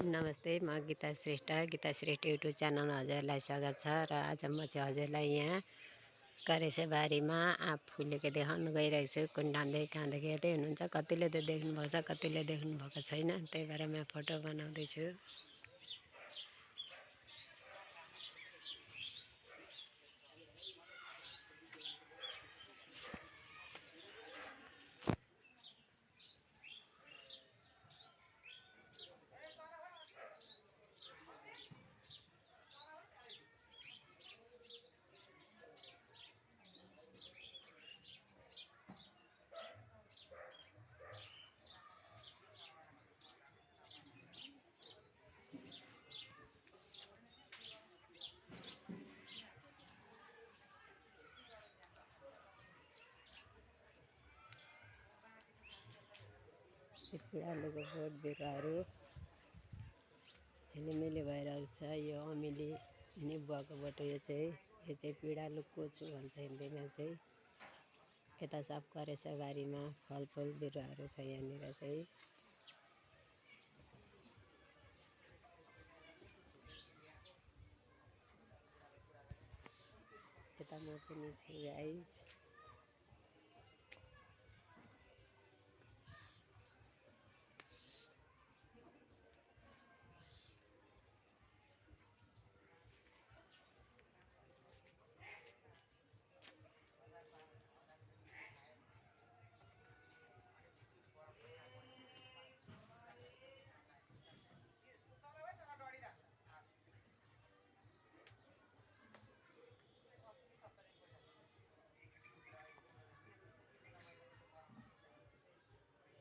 नमस्ते, म Gita Shrestha YouTube channel हजुरलाई स्वागत छ। र आज म चाहिँ हजुरलाई यहाँ करेसेबारीमा आँप फुलेको देखाउन गइरहेको छु। कुन्डान्दै काँदै हेर्दै हुनुहुन्छ। कतिले त देख्नुभएको छ, कतिले देख्नुभएको छैन। त्यही भएर म फोटो बनाउँदैछु। पिँडालुको बोट बिरुवाहरू झिलिमिली भइरहेको छ। यो अमिली निबुवाको बोट यो चाहिँ पिँडालु कोचु भन्छ हिन्दीमा चाहिँ। यता सब करेसेबारीमा फलफुल बिरुवाहरू छ। यहाँनिर चाहिँ यता म पनि छु गाइस।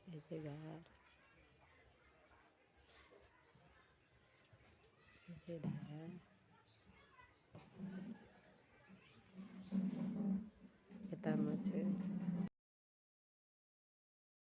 यो चाहिँ घर, यो चाहिँ धारा, यता म छु।